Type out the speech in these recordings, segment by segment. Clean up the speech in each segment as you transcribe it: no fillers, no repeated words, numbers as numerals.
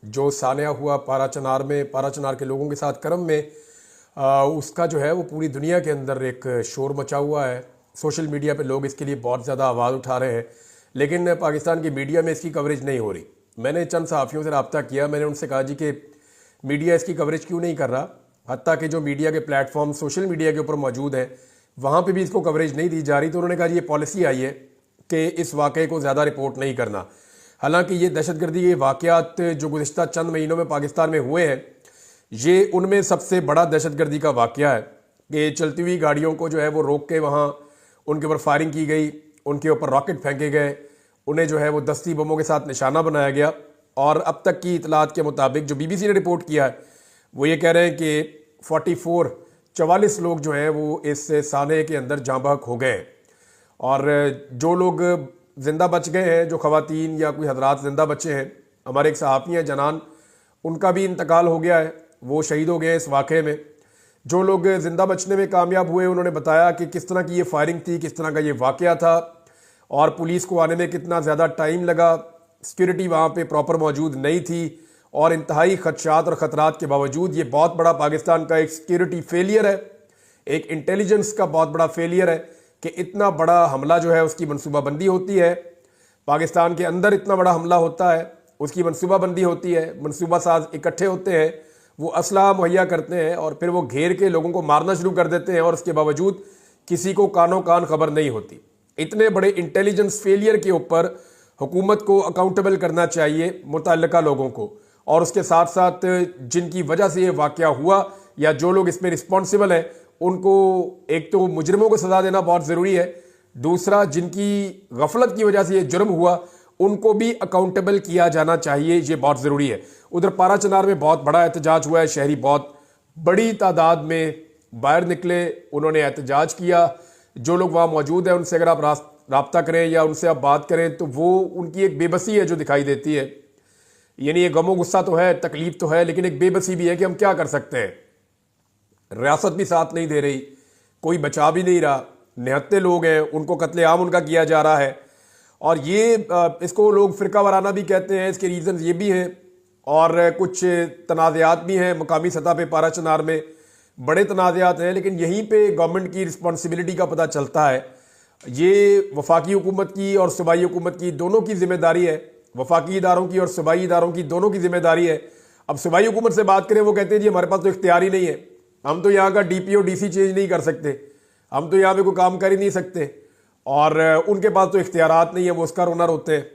जो सानिया हुआ पारा चनार में, पारा चनार के लोगों के साथ करम में, उसका जो है वो पूरी दुनिया के अंदर एक शोर मचा हुआ है। सोशल मीडिया पे लोग इसके लिए बहुत ज़्यादा आवाज़ उठा रहे हैं, लेकिन पाकिस्तान की मीडिया में इसकी कवरेज नहीं हो रही। मैंने चंद सहाफ़ियों से रब्ता किया, मैंने उनसे कहा जी कि मीडिया इसकी कवरेज क्यों नहीं कर रहा। हत्ता कि जो मीडिया के प्लेटफॉर्म सोशल मीडिया के ऊपर मौजूद हैं वहाँ पे भी इसको कवरेज नहीं दी जा रही। तो उन्होंने कहा जी ये पॉलिसी आई है कि इस वाक़े को ज़्यादा रिपोर्ट नहीं करना। हालांकि ये दहशतगर्दी के वाक़यात जो गुज़िश्ता चंद महीनों में पाकिस्तान में हुए हैं, ये उनमें सबसे बड़ा दहशतगर्दी का वाक़या है कि चलती हुई गाड़ियों को जो है वो रोक के वहाँ उनके ऊपर फायरिंग की गई, उनके ऊपर रॉकेट फेंके गए, उन्हें जो है वो दस्ती बमों के साथ निशाना बनाया गया। और अब तक की इतलात के मुताबिक जो BBC ने रिपोर्ट किया है वो ये कह रहे हैं कि 44 लोग जो हैं वो इस साने के अंदर जाँ बहक हो गए। और जो लोग ज़िंदा बच गए हैं, जो ख़वातीन या कोई हजरात ज़िंदा बचे हैं, हमारे एक सहाफ़ी हैं जनान, उनका भी इंतकाल हो गया है, वो शहीद हो गए इस वाक़े में। जो लोग ज़िंदा बचने में कामयाब हुए उन्होंने बताया कि किस तरह की ये फायरिंग थी, किस तरह का ये वाक़या था और पुलिस को आने में कितना ज़्यादा टाइम लगा। सिक्योरिटी वहाँ पे प्रॉपर मौजूद नहीं थी और इंतहाई खदशात और ख़तरात के बावजूद ये बहुत बड़ा पाकिस्तान का एक सिक्योरिटी फेलियर है, एक इंटेलिजेंस का बहुत बड़ा फेलियर है कि इतना बड़ा हमला जो है उसकी मनसूबाबंदी होती है। पाकिस्तान के अंदर इतना बड़ा हमला होता है, उसकी मनसूबाबंदी होती है, मनसूबा साज इकट्ठे होते हैं, वो असला मुहैया करते हैं और फिर वो घेर के लोगों को मारना शुरू कर देते हैं और उसके बावजूद किसी को कानो कान खबर नहीं होती। इतने बड़े इंटेलिजेंस फेलियर के ऊपर हुकूमत को अकाउंटेबल करना चाहिए, मुतल्लिका लोगों को, और उसके साथ साथ जिनकी वजह से ये वाक़या हुआ या जो लोग इसमें रिस्पॉन्सिबल हैं उनको एक तो मुजरिमों को सज़ा देना बहुत ज़रूरी है, दूसरा जिनकी गफलत की वजह से ये जुर्म हुआ उनको भी अकाउंटेबल किया जाना चाहिए, ये बहुत ज़रूरी है। उधर पारा चनार में बहुत बड़ा एहतजाज हुआ है, शहरी बहुत बड़ी तादाद में बाहर निकले, उन्होंने एहतजाज किया। जो लोग वहाँ मौजूद हैं उनसे अगर आप राब्ता करें या उनसे आप बात करें तो वो उनकी एक बेबसी है जो दिखाई देती है। यानी ये गमो गुस्सा तो है, तकलीफ तो है, लेकिन एक बेबसी भी है कि हम क्या कर सकते हैं। रियासत भी साथ नहीं दे रही, कोई बचा भी नहीं रहा, निहत्ते लोग हैं, उनको कत्लेआम उनका किया जा रहा है। और ये इसको लोग फ़िरका वाराना भी कहते हैं, इसके रीज़न ये भी हैं और कुछ तनाज़ात भी हैं मकामी सतह पे। पारा चनार में बड़े तनाज़ात हैं, लेकिन यहीं पे गवर्नमेंट की रिस्पॉन्सिबिलिटी का पता चलता है। ये वफाकी हुकूमत की और सूबाई हुकूमत की दोनों की जिम्मेदारी है, वफाकी इदारों की और सूबाई इदारों की दोनों की जिम्मेदारी है। अब सूबाई हुकूमत से बात करें, वो कहते हैं जी हमारे पास तो इख्तियार ही नहीं है, हम तो यहाँ का DPO DC चेंज नहीं कर सकते, हम तो यहाँ पे कोई काम कर ही नहीं सकते, और उनके पास तो इख्तियारात नहीं है, वो उसका रोना रोते हैं।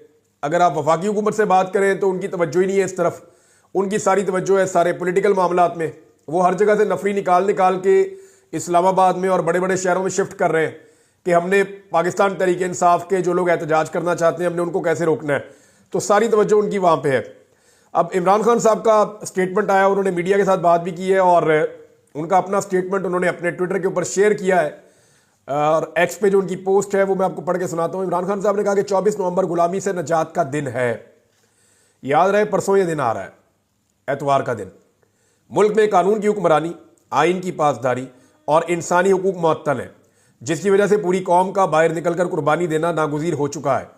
अगर आप वफाकी हुकूमत से बात करें तो उनकी तवज्जो ही नहीं है इस तरफ, उनकी सारी तवज्जो है सारे पॉलिटिकल मामलात में। वो हर जगह से नफरी निकाल के इस्लामाबाद में और बड़े बड़े शहरों में शिफ्ट कर रहे हैं कि हमने पाकिस्तान तहरीक इंसाफ के जो लोग एहतजाज करना चाहते हैं हमने उनको कैसे रोकना है। तो सारी तवज्जो उनकी वहाँ पे है। अब इमरान खान साहब का स्टेटमेंट आया, उन्होंने मीडिया के साथ बात भी की है और उनका अपना स्टेटमेंट उन्होंने अपने ट्विटर के ऊपर शेयर किया है और एक्स पे जो उनकी पोस्ट है वो मैं आपको पढ़ के सुनाता हूँ। इमरान खान साहब ने कहा कि 24 नवंबर गुलामी से नजात का दिन है। याद रहे परसों ये दिन आ रहा है, एतवार का दिन। मुल्क में कानून की हुक्मरानी, आइन की पासदारी और इंसानी हुकूक मुअत्तल है, जिसकी वजह से पूरी कौम का बाहर निकलकर कुर्बानी देना नागुज़ीर हो चुका है।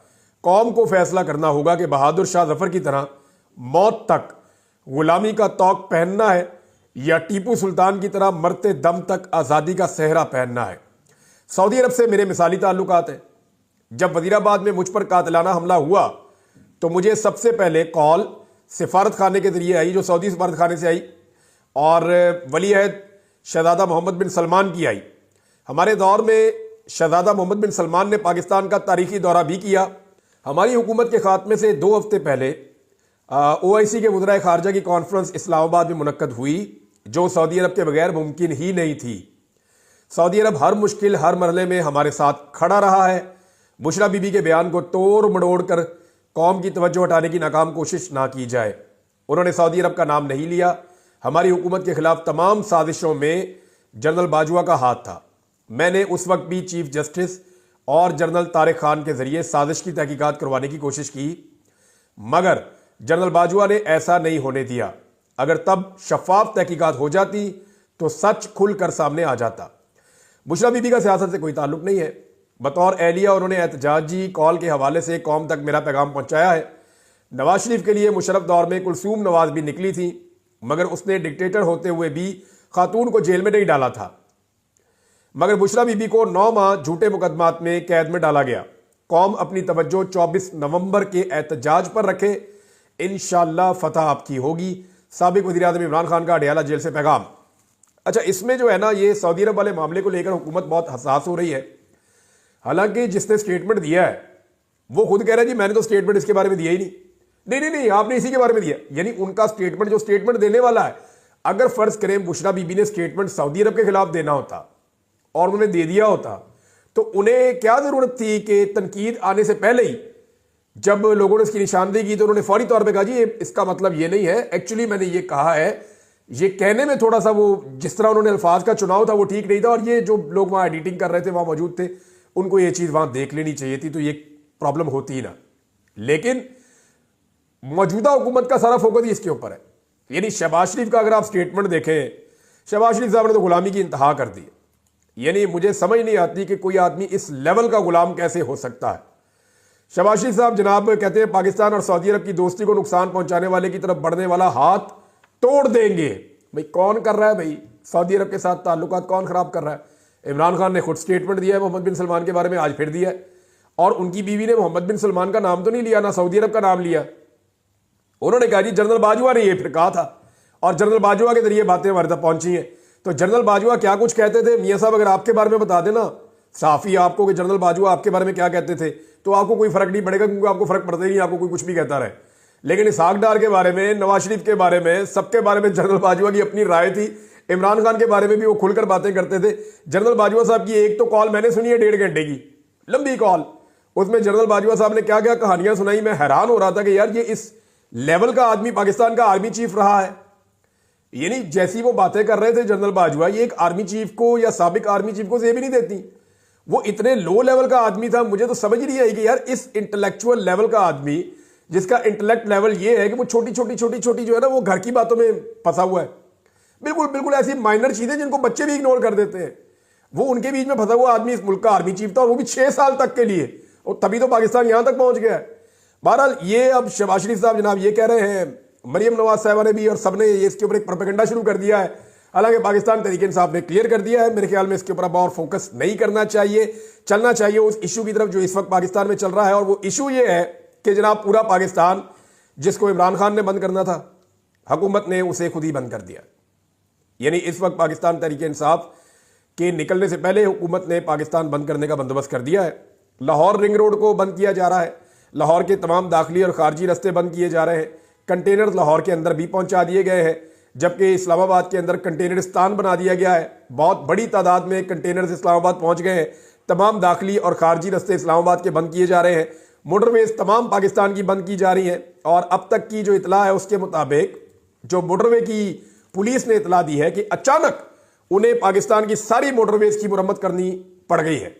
कौम को फैसला करना होगा कि बहादुर शाह जफर की तरह मौत तक गुलामी का तौक पहनना है या टीपू सुल्तान की तरह मरते दम तक आज़ादी का सेहरा पहनना है। सऊदी अरब से मेरे मिसाली ताल्लुकात हैं। जब वजीराबाद में मुझ पर कातिलाना हमला हुआ तो मुझे सबसे पहले कॉल सिफारत खाने के जरिए आई, जो सऊदी सिफारत खाने से आई, और वली अहद शहजादा मोहम्मद बिन सलमान की आई। हमारे दौर में शहजादा मोहम्मद बिन सलमान ने पाकिस्तान का तारीखी दौरा भी किया। हमारी हुकूमत के खात्मे से 2 हफ्ते पहले OIC के वज़राए ख़ारजा की कॉन्फ्रेंस इस्लामाबाद में मुनक्कद हुई, जो सऊदी अरब के बगैर मुमकिन ही नहीं थी। सऊदी अरब हर मुश्किल, हर मरहले में हमारे साथ खड़ा रहा है। बुशरा बीबी के बयान को तोड़ मड़ोड़ कर कौम की तवज्जो हटाने की नाकाम कोशिश ना की जाए। उन्होंने सऊदी अरब का नाम नहीं लिया। हमारी हुकूमत के खिलाफ तमाम साजिशों में जनरल बाजवा का हाथ था। मैंने उस वक्त भी चीफ जस्टिस और जनरल तारिक खान के जरिए साजिश की तहकीकात करवाने की कोशिश की, मगर जनरल बाजवा ने ऐसा नहीं होने दिया। अगर तब शफाफ तहकीकात हो जाती तो सच खुलकर सामने आ जाता। बुशरा बीबी का सियासत से कोई ताल्लुक नहीं है। बतौर एहलिया उन्होंने एहतजाजी कॉल के हवाले से कौम तक मेरा पैगाम पहुंचाया है। नवाज शरीफ के लिए मुशर्रफ दौर में कुलसूम नवाज भी निकली थी, मगर उसने डिक्टेटर होते हुए भी खातून को जेल में नहीं डाला था। मगर बुशरा बीबी को 9 माह झूठे मुकदमात में कैद में डाला गया। कौम अपनी तवज्जो 24 नवंबर के एहतजाज पर रखे, इंशाअल्लाह फतह आपकी होगी। साबिक वज़ीर-ए-आज़म इमरान खान का अडयाला जेल से पैगाम। अच्छा, इसमें जो है ना, ये सऊदी अरब वाले मामले को लेकर हुकूमत बहुत हसास हो रही है। हालांकि जिसने स्टेटमेंट दिया है वो खुद कह रहा है जी मैंने तो स्टेटमेंट इसके बारे में दिया ही नहीं। नहीं नहीं नहीं, आपने इसी के बारे में दिया। यानी उनका स्टेटमेंट, जो स्टेटमेंट देने वाला है, अगर फर्ज करें बुशरा बीबी ने स्टेटमेंट सऊदी अरब के खिलाफ देना होता और उन्होंने दे दिया होता, तो उन्हें क्या जरूरत थी कि तनकीद आने से पहले ही जब लोगों ने इसकी निशानदेही की तो उन्होंने फौरी तौर पे कहा जी इसका मतलब ये नहीं है, एक्चुअली मैंने ये कहा है। ये कहने में थोड़ा सा वो जिस तरह उन्होंने अल्फाज का चुनाव था वो ठीक नहीं था, और ये जो लोग वहां एडिटिंग कर रहे थे, वहां मौजूद थे, उनको ये चीज वहां देख लेनी चाहिए थी, तो ये प्रॉब्लम होती ही ना। लेकिन मौजूदा हुकूमत का सारा फोकस ही इसके ऊपर है। यानी शहबाज शरीफ का अगर आप स्टेटमेंट देखें, शहबाज शरीफ साहब ने तो गुलामी की इंतहा कर दी। यानी मुझे समझ नहीं आती कि कोई आदमी इस लेवल का गुलाम कैसे हो सकता है। शहबाज शरीफ साहब जनाब कहते हैं पाकिस्तान और सऊदी अरब की दोस्ती को नुकसान पहुंचाने वाले की तरफ बढ़ने वाला हाथ तोड़ देंगे। भाई कौन कर रहा है? भाई सऊदी अरब के साथ ताल्लुकात कौन खराब कर रहा है? इमरान खान ने खुद स्टेटमेंट दिया है मोहम्मद बिन सलमान के बारे में, आज फिर दिया है। और उनकी बीवी ने मोहम्मद बिन सलमान का नाम तो नहीं लिया, ना सऊदी अरब का नाम लिया। उन्होंने कहा जी जनरल बाजवा ने ये फिर कहा था, और जनरल बाजवा के जरिए बातें हमारे तक पहुंची हैं। तो जनरल बाजवा क्या कुछ कहते थे, मियां साहब अगर आपके बारे में बता देना साफी आपको कि जनरल बाजवा आपके बारे में क्या कहते थे, तो आपको कोई फर्क नहीं पड़ेगा, क्योंकि आपको फर्क पड़ता ही नहीं, आपको कोई कुछ भी कहता रहे। लेकिन इसहाक डार के बारे में, नवाज शरीफ के बारे में, सबके बारे में जनरल बाजवा की अपनी राय थी। इमरान खान के बारे में भी वो खुलकर बातें करते थे। जनरल बाजवा साहब की एक तो कॉल मैंने सुनी है 1.5 घंटे की लंबी कॉल, उसमें जनरल बाजवा साहब ने क्या क्या कहानियां सुनाई। मैं हैरान हो रहा था कि यार ये इस लेवल का आदमी पाकिस्तान का आर्मी चीफ रहा है। यानी जैसी वो बातें कर रहे थे जनरल बाजवा, ये एक आर्मी चीफ को या साबिक आर्मी चीफ को से भी नहीं देती। वो इतने लो लेवल का आदमी था, मुझे तो समझ नहीं आई कि यार इस इंटेलेक्चुअल लेवल का आदमी, जिसका इंटेलेक्ट लेवल ये है कि वो छोटी छोटी जो है ना वो घर की बातों में फंसा हुआ है। बिल्कुल बिल्कुल ऐसी माइनर चीजें जिनको बच्चे भी इग्नोर कर देते हैं, वो उनके बीच में फंसा हुआ आदमी इस मुल्क का आर्मी चीफ था, और वो भी 6 साल तक के लिए, और तभी तो पाकिस्तान यहां तक पहुंच गया है। बहरहाल ये अब शहबाज शरीफ साहब जनाब ये कह रहे हैं, मरियम नवाज साहबा ने भी और सबने ये इसके ऊपर एक प्रोपेगेंडा शुरू कर दिया है। हालांकि पाकिस्तान तहरीक इंसाफ ने क्लियर कर दिया है, मेरे ख्याल में इसके ऊपर अब और फोकस नहीं करना चाहिए, चलना चाहिए उस इशू की तरफ जो इस वक्त पाकिस्तान में चल रहा है। और वो इशू ये है कि जनाब पूरा पाकिस्तान जिसको इमरान खान ने बंद करना था, हुकूमत ने उसे खुद ही बंद कर दिया। यानी इस वक्त पाकिस्तान तहरीक इंसाफ के निकलने से पहले हुकूमत ने पाकिस्तान बंद करने का बंदोबस्त कर दिया है। लाहौर रिंग रोड को बंद किया जा रहा है, लाहौर के तमाम दाखिली और खारजी रास्ते बंद किए जा रहे हैं, कंटेनर लाहौर के अंदर भी पहुंचा दिए गए हैं, जबकि इस्लामाबाद के अंदर कंटेनरिस्तान बना दिया गया है। बहुत बड़ी तादाद में कंटेनर इस्लामाबाद पहुंच गए हैं। तमाम दाखिली और खारजी रास्ते इस्लामाबाद के बंद किए जा रहे हैं। मोटरवेज तमाम पाकिस्तान की बंद की जा रही हैं। और अब तक की जो इतला है उसके मुताबिक जो मोटरवे की पुलिस ने इतला दी है कि अचानक उन्हें पाकिस्तान की सारी मोटरवेज की मुरम्मत करनी पड़ गई है।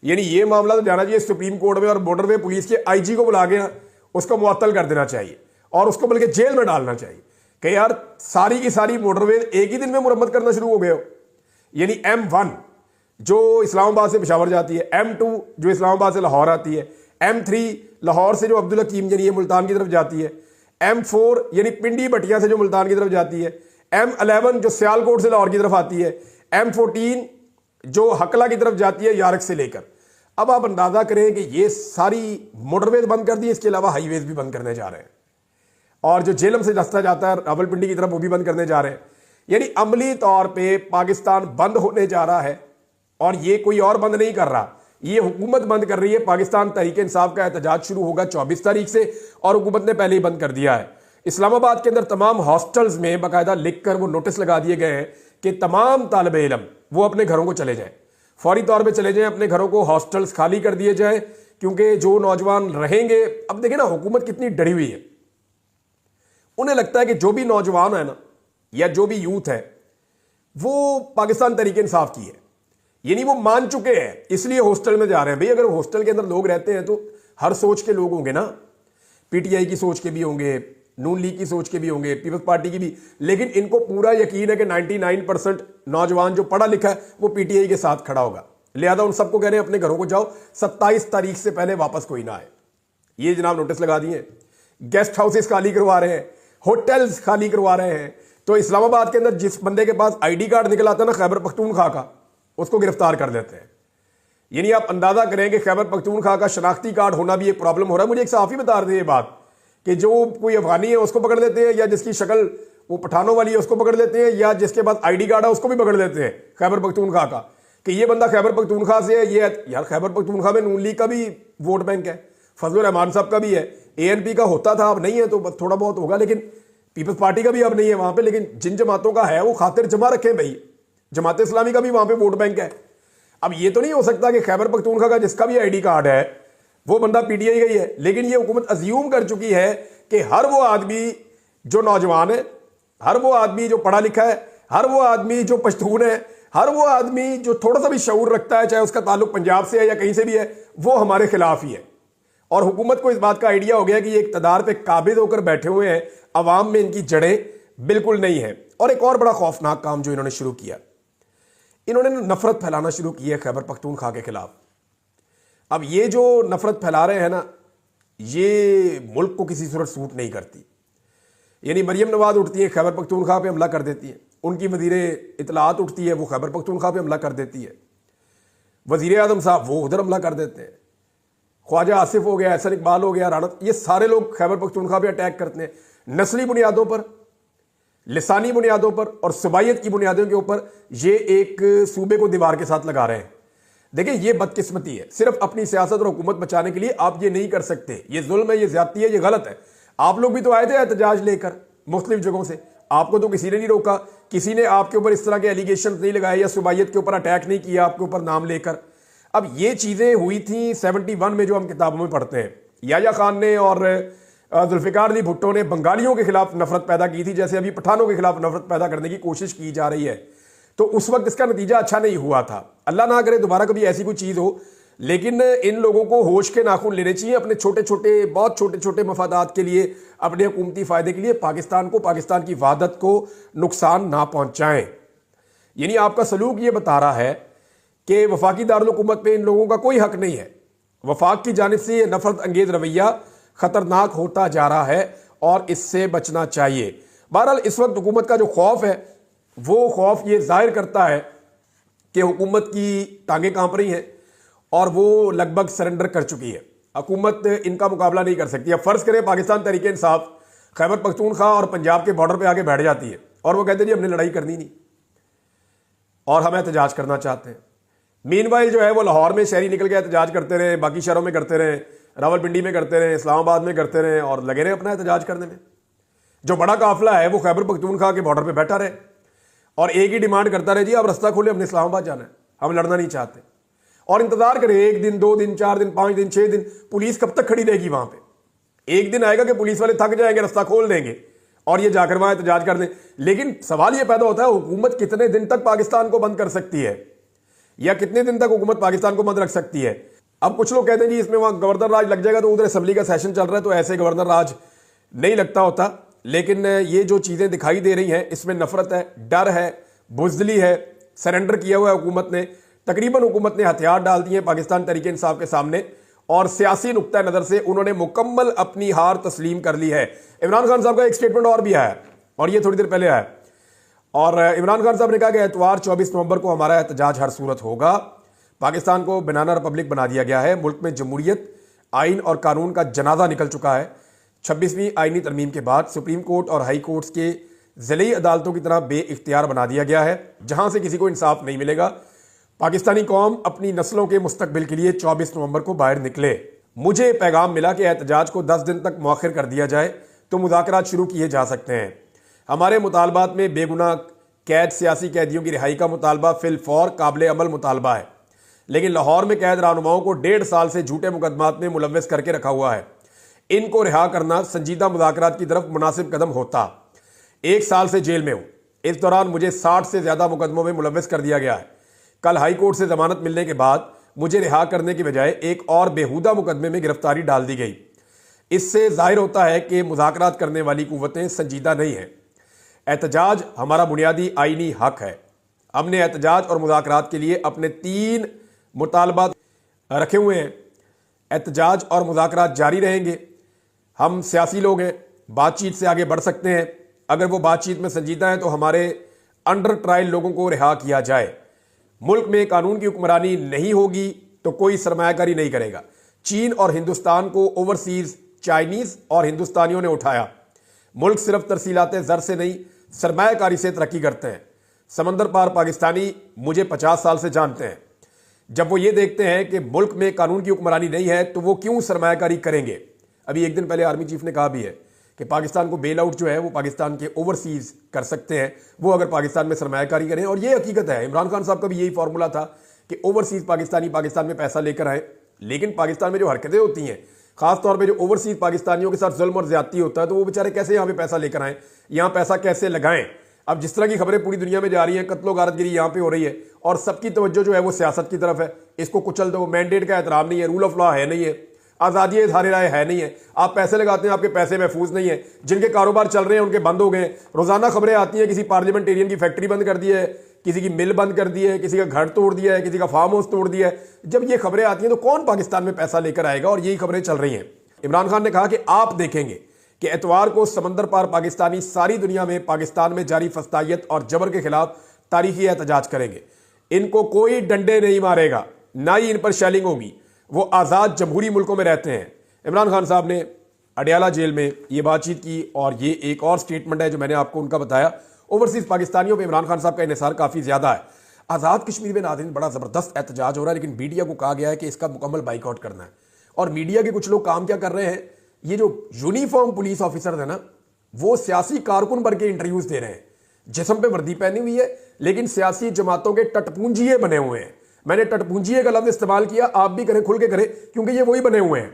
यानी ये मामला तो जाना चाहिए सुप्रीम कोर्ट में, और मोटरवे पुलिस के आईजी को बुला के उसको मुअत्तल कर देना चाहिए, और उसको बल्कि जेल में डालना चाहिए कि यार सारी की सारी मोटरवेज एक ही दिन में मुरम्मत करना शुरू हो गए हो। यानी M1 जो इस्लामाबाद से पेशावर जाती है, M2 जो इस्लामाबाद से लाहौर आती है, M3 लाहौर से जो अब्दुल हकीम यानी मुल्तान की तरफ जाती है, M4 यानी पिंडी बटिया से जो मुल्तान की तरफ जाती है, M11 जो सियालकोट से लाहौर की तरफ आती है, M14 जो हकला की तरफ जाती है यारक से लेकर। अब आप अंदाजा करें कि ये सारी मोटरवेज बंद कर दी, इसके अलावा हाईवेज भी बंद करने जा रहे हैं, और जो जेलम से रास्ता जाता है रावलपिंडी की तरफ वो भी बंद करने जा रहे हैं। यानी अमली तौर पे पाकिस्तान बंद होने जा रहा है, और ये कोई और बंद नहीं कर रहा, ये हुकूमत बंद कर रही है। पाकिस्तान तहरीक इंसाफ का एहतजाज शुरू होगा 24 तारीख से, और हुकूमत ने पहले ही बंद कर दिया है। इस्लामाबाद के अंदर तमाम हॉस्टल्स में बाकायदा लिखकर वो नोटिस लगा दिए गए हैं कि तमाम तालिब इल्म वो अपने घरों को चले जाएं, फौरी तौर पे चले जाएं अपने घरों को, हॉस्टल्स खाली कर दिए जाएं, क्योंकि जो नौजवान रहेंगे, अब देखिए ना हुकूमत कितनी डरी हुई है। उन्हें लगता है कि जो भी नौजवान है ना, या जो भी यूथ है, वो पाकिस्तान तहरीक इंसाफ की है, यानी वो मान चुके हैं, इसलिए हॉस्टल में जा रहे हैं। भाई अगर हॉस्टल के अंदर लोग रहते हैं तो हर सोच के लोग होंगे ना, पीटीआई की सोच के भी होंगे, नून लीग की सोच के भी होंगे, पीपल्स पार्टी की भी, लेकिन इनको पूरा यकीन है कि 99% नौजवान जो पढ़ा लिखा है वो पीटीआई के साथ खड़ा होगा। लिहाजा उन सबको कह रहे हैं अपने घरों को जाओ, 27 तारीख से पहले वापस कोई ना आए। ये जनाब नोटिस लगा दिए। गेस्ट हाउसेस खाली करवा रहे हैं, होटल्स खाली करवा रहे हैं। तो इस्लामाबाद के अंदर जिस बंदे के पास आईडी कार्ड निकल आता है ना खैबर पख्तूनख्वा का, उसको गिरफ्तार कर देते हैं। यानी आप अंदाजा करें कि खैबर पख्तूनख्वा का शनाख्ती कार्ड होना भी एक प्रॉब्लम हो रहा है। मुझे एक सहाफ़ी बता रहे थे ये बात कि जो कोई अफगानी है उसको पकड़ लेते हैं, या जिसकी शक्ल वो पठानों वाली है उसको पकड़ लेते हैं, या जिसके पास आईडी कार्ड है उसको भी पकड़ लेते हैं खैबर पख्तूनख्वा का, कि ये बंदा खैबर पख्तूनख्वा से है। ये यार खैबर पख्तूनख्वा में नून लीग का भी वोट बैंक है, फजलुर रहमान साहब का भी है, एएनपी का होता था, अब नहीं है तो थोड़ा बहुत होगा, लेकिन पीपल्स पार्टी का भी अब नहीं है वहां पे। लेकिन जिन जमातों का है वो खातिर जमा रखे भाई, जमात इस्लामी का भी वहां पे वोट बैंक है। अब ये तो नहीं हो सकता कि खैबर पख्तूनख्वा का जिसका भी आईडी कार्ड है वो बंदा पीटीआई का ही है। लेकिन ये हुकूमत अज्यूम कर चुकी है कि हर वो आदमी जो नौजवान है, हर वो आदमी जो पढ़ा लिखा है, हर वो आदमी जो पश्तून है, हर वो आदमी जो थोड़ा सा भी शऊर रखता है, चाहे उसका ताल्लुक पंजाब से है या कहीं से भी है, वो हमारे खिलाफ ही है। और हुकूमत को इस बात का आइडिया हो गया कि ये इक़्तिदार पे काबिज होकर बैठे हुए हैं, अवाम में इनकी जड़ें बिल्कुल नहीं है। और एक और बड़ा खौफनाक काम जो इन्होंने शुरू किया, इन्होंने नफरत फैलाना शुरू की है खैबर पख्तूनख्वा के खिलाफ। अब ये जो नफरत फैला रहे हैं ना, ये मुल्क को किसी सूरत सूट नहीं करती। यानी मरियम नवाज उठती है खैबर पख्तूनख्वा पे हमला कर देती है, उनकी वज़ीर इत्तलात उठती है वो खैबर पख्तूनख्वा पे हमला कर देती है, वज़ीर आज़म साहब वो उधर हमला कर देते हैं, ख्वाजा आसिफ हो गया, एहसन इकबाल हो गया, राना, ये सारे लोग खैबर पख्तूनख्वा पे अटैक करते हैं। नस्ली बुनियादों पर, लिसानी बुनियादों पर और सुबाइयत की बुनियादों के ऊपर ये एक सूबे को दीवार के साथ लगा रहे हैं। देखिए ये बदकिस्मती है, सिर्फ अपनी सियासत और हुकूमत बचाने के लिए आप ये नहीं कर सकते। ये जुल्म है, ये ज्यादती है, ये गलत है। आप लोग भी तो आए थे एहतजाज लेकर मुख्तलिफ जगहों से, आपको तो किसी ने नहीं रोका, किसी ने आपके ऊपर इस तरह के एलिगेशन नहीं लगाए या सुबाइयत के ऊपर अटैक नहीं किया आपके ऊपर नाम लेकर। अब ये चीज़ें हुई थी 71 में जो हम किताबों में पढ़ते हैं। याया खान ने और जुल्फ़िकार अली भुट्टो ने बंगालियों के खिलाफ नफरत पैदा की थी, जैसे अभी पठानों के खिलाफ नफरत पैदा करने की कोशिश की जा रही है। तो उस वक्त इसका नतीजा अच्छा नहीं हुआ था। अल्लाह ना करे दोबारा कभी ऐसी कोई चीज़ हो, लेकिन इन लोगों को होश के नाखून लेने चाहिए अपने छोटे छोटे, बहुत छोटे छोटे मफादात के लिए, अपने हुकूमती फ़ायदे के लिए पाकिस्तान को, पाकिस्तान की वहादत को नुकसान ना पहुँचाएँ। यानी आपका सलूक ये बता रहा है कि वफाकी दारुल हुकूमत पे इन लोगों का कोई हक नहीं है। वफाक की जानिब से ये नफरत अंगेज रवैया खतरनाक होता जा रहा है और इससे बचना चाहिए। बहरहाल इस वक्त हुकूमत का जो खौफ है वो खौफ ये जाहिर करता है कि हुकूमत की टांगें कांप रही हैं और वो लगभग सरेंडर कर चुकी है। हुकूमत इनका मुकाबला नहीं कर सकती। अब फ़र्ज़ करें पाकिस्तान तहरीक इंसाफ खैबर पख्तूनख्वा और पंजाब के बॉर्डर पे आके बैठ जाती है और वो कहते हैं जी हमने लड़ाई करनी नहीं और हम एहतजाज करना चाहते हैं। मीनवाइल जो है वो लाहौर में शहरी निकल के एहतजाज करते रहे, बाकी शहरों में करते रहे, रावलपिंडी में करते रहे, इस्लामाबाद में करते रहे और लगे रहे अपना एहतजाज करने में। जो बड़ा काफिला है वो खैबर पख्तूनख्वा के बॉर्डर पे बैठा रहे और एक ही डिमांड करता रहे, जी आप रास्ता खोले, हमने इस्लामाबाद जाना है, हम लड़ना नहीं चाहते। और इंतजार करें 1 दिन, 2 दिन, 4 दिन, 5 दिन, 6 दिन, पुलिस कब तक खड़ी रहेगी वहां पे? एक दिन आएगा कि पुलिस वाले थक जाएंगे, रास्ता खोल देंगे और ये जाकर वहां एहतजाज कर दें। लेकिन सवाल ये पैदा होता है हुकूमत कितने दिन तक पाकिस्तान को बंद कर सकती है या कितने दिन तक हुकूमत पाकिस्तान को बंद रख सकती है? अब कुछ लोग कहते हैं जी इसमें वहां गवर्नर राज लग जाएगा, तो उधर असेंबली का सेशन चल रहा है तो ऐसे गवर्नर राज नहीं लगता होता। लेकिन ये जो चीज़ें दिखाई दे रही हैं इसमें नफरत है, डर है, बुज़दिली है, सरेंडर किया हुआ है हुकूमत ने। तकरीबन हुकूमत ने हथियार डाल दिए पाकिस्तान तहरीक इंसाफ के सामने और सियासी नुक्ता नज़र से उन्होंने मुकम्मल अपनी हार तस्लीम कर ली है। इमरान खान साहब का एक स्टेटमेंट और भी आया और ये थोड़ी देर पहले आया और इमरान खान साहब ने कहा कि एतवार 24 नवंबर को हमारा एहतजाज हर सूरत होगा। पाकिस्तान को बनाना रिपब्लिक बना दिया गया है। मुल्क में जमहूरियत, आइन और कानून का जनाजा निकल चुका है। 26वीं आइनी तरमीम के बाद सुप्रीम कोर्ट और हाई कोर्ट्स के ज़िली अदालतों की तरह बेइख्तियार बना दिया गया है, जहां से किसी को इंसाफ नहीं मिलेगा। पाकिस्तानी कौम अपनी नस्लों के मुस्तकबिल के लिए 24 नवंबर को बाहर निकले। मुझे पैगाम मिला कि एहतजाज को 10 दिन तक मौखिर कर दिया जाए तो मुज़ाकरात शुरू किए जा सकते हैं। हमारे मुतालबात में बेगुनाह कैद सियासी कैदियों की रिहाई का मुतालबा फिलफौर काबिल अमल मुतालबा है, लेकिन लाहौर में कैद रहनुमाओं को 1.5 साल से झूठे मुकदमात में मुलव्वस करके रखा हुआ है। इनको रिहा करना संजीदा मुज़ाकरात की तरफ मुनासिब कदम होता। 1 साल से जेल में हूँ। इस दौरान मुझे 60 से ज़्यादा मुकदमों में मुलव्वस कर दिया गया है। कल हाई कोर्ट से जमानत मिलने के बाद मुझे रिहा करने की बजाय एक और बेहुदा मुकदमे में गिरफ्तारी डाल दी गई। इससे जाहिर होता है कि मुज़ाकरात करने वाली कुव्वतें संजीदा नहीं हैं। एहतजाज हमारा बुनियादी आईनी हक है। हमने एहतजाज और मुज़ाकरात के लिए अपने 3 मुतालबात रखे हुए हैं। एहतजाज और मुज़ाकरात जारी रहेंगे। हम सियासी लोग हैं, बातचीत से आगे बढ़ सकते हैं। अगर वो बातचीत में संजीदा है तो हमारे अंडर ट्रायल लोगों को रिहा किया जाए। मुल्क में कानून की हुक्मरानी नहीं होगी तो कोई सरमायाकारी नहीं करेगा। चीन और हिंदुस्तान को ओवरसीज चाइनीज और हिंदुस्तानियों ने उठाया। मुल्क सिर्फ तरसीलाते ज़र से नहीं, सरमायाकारी से तरक्की करते हैं। समंदर पार पाकिस्तानी मुझे 50 साल से जानते हैं। जब वो ये देखते हैं कि मुल्क में कानून की हुक्मरानी नहीं है तो वो क्यों सरमायाकारी करेंगे। अभी एक दिन पहले आर्मी चीफ ने कहा भी है कि पाकिस्तान को बेल आउट जो है वो पाकिस्तान के ओवरसीज कर सकते हैं, वो अगर पाकिस्तान में सरमायाकारी करें। और ये हकीकत है, इमरान खान साहब का भी यही फॉर्मूला था कि ओवरसीज पाकिस्तानी पाकिस्तान में पैसा लेकर आए। लेकिन पाकिस्तान में जो हरकतें होती हैं, खासतौर पे जो ओवरसीज पाकिस्तानियों के साथ जुल्म और ज्यादती होता है, तो वो बेचारे कैसे यहाँ पे पैसा लेकर आए, यहाँ पैसा कैसे लगाएं। अब जिस तरह की खबरें पूरी दुनिया में जा रही हैं, कत्लो गारतगिरी यहाँ पे हो रही है और सबकी तवज्जो जो है वो सियासत की तरफ है। इसको कुचल दो, मैंडेट का एहतराम नहीं है, रूल ऑफ लॉ है नहीं है, आज़ादी इज़हार राय है नहीं है। आप पैसे लगाते हैं, आपके पैसे महफूज नहीं है। जिनके कारोबार चल रहे हैं उनके बंद हो गए। रोजाना खबरें आती हैं किसी पार्लियामेंटेरियन की फैक्ट्री बंद कर दी है, किसी की मिल बंद कर दी है, किसी का घर तोड़ दिया है, किसी का फार्म हाउस तोड़ दिया है। जब ये खबरें आती हैं तो कौन पाकिस्तान में पैसा लेकर आएगा। और यही खबरें चल रही हैं। इमरान खान ने कहा कि आप देखेंगे कि एतवार को समंदर पार पाकिस्तानी सारी दुनिया में पाकिस्तान में जारी फस्तायत और जबर के खिलाफ तारीखी एहतजाज करेंगे। इनको कोई डंडे नहीं मारेगा, ना ही इन पर शेलिंग होगी। वो आज़ाद जमहूरी मुल्कों में रहते हैं। इमरान खान साहब ने अडयाला जेल में ये बातचीत की और ये एक और स्टेटमेंट है जो मैंने आपको उनका बताया। ओवरसीज पाकिस्तानियों पे इमरान खान साहब का इन्हिसार काफ़ी ज़्यादा है। आज़ाद कश्मीर में नाज़रीन बड़ा ज़बरदस्त एहतजाज हो रहा है, लेकिन मीडिया को कहा गया है कि इसका मुकम्मल बाइकआउट करना है। और मीडिया के कुछ लोग काम क्या कर रहे हैं, ये जो यूनिफॉर्म पुलिस ऑफिसर है ना, वो सियासी कारकुन बन के इंटरव्यूज दे रहे हैं। जिस्म पे वर्दी पहनी हुई है लेकिन सियासी जमातों के टटपूंजिए बने हुए हैं। मैंने टटपूंजिए का लफ्ज इस्तेमाल किया, आप भी करें, खुल के करें, क्योंकि ये वही बने हुए हैं।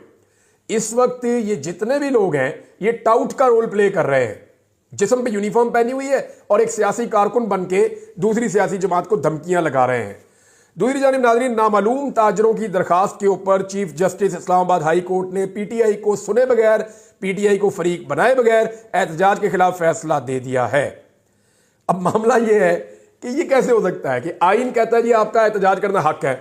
इस वक्त ये जितने भी लोग हैं ये टाउट का रोल प्ले कर रहे हैं। जिस्म पे यूनिफॉर्म पहनी हुई है और एक सियासी कारकुन बन के दूसरी सियासी जमात को धमकियां लगा रहे हैं। दूसरी जानिब नाज़रीन, नामालूम ताजरों की दरखास्त के ऊपर chief justice Islamabad high court ने पीटीआई को सुने बगैर, पीटीआई को फरीक बनाए बगैर एहतजाज के खिलाफ फैसला दे दिया है। अब मामला यह है कि ये कैसे हो सकता है कि आइन कहता है जी आपका एहतजाज करना हक है,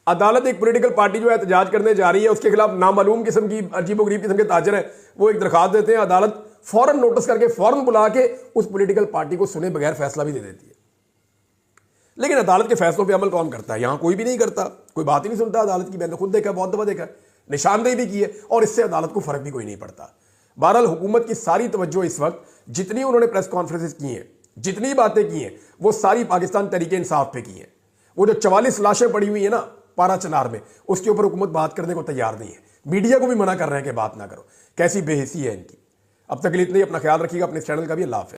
अदालत एक पॉलिटिकल पार्टी जो एहतजाज करने जा रही है उसके खिलाफ नामालूम किस्म की अजीबोगरीब किस्म के ताजर है, वो एक दरखास्त देते हैं, अदालत फौरन नोटिस करके फौरन बुला के उस पॉलिटिकल पार्टी को सुने बगैर फैसला भी दे देती है। लेकिन अदालत के फैसलों पे अमल कौन करता है? यहां कोई भी नहीं करता, कोई बात ही नहीं सुनता अदालत की। मैंने खुद देखा, बहुत दफा देखा, निशानदेही भी की है और इससे अदालत को फर्क भी कोई नहीं पड़ता। बहरहाल हुकूमत की सारी तवज्जो इस वक्त, जितनी उन्होंने प्रेस कॉन्फ्रेंसेस की हैं, जितनी बातें की हैं, वो सारी पाकिस्तान तहरीक इंसाफ पे की हैं। वो जो 44 लाशें पड़ी हुई है ना पारा चनार में, उसके ऊपर हुकूमत बात करने को तैयार नहीं है। मीडिया को भी मना कर रहे हैं कि बात ना करो। कैसी बेहिसी है इनकी। अब तक के लिए इतना ही। अपना ख्याल रखिएगा, अपने चैनल का भी। अल्लाह हाफ़िज़।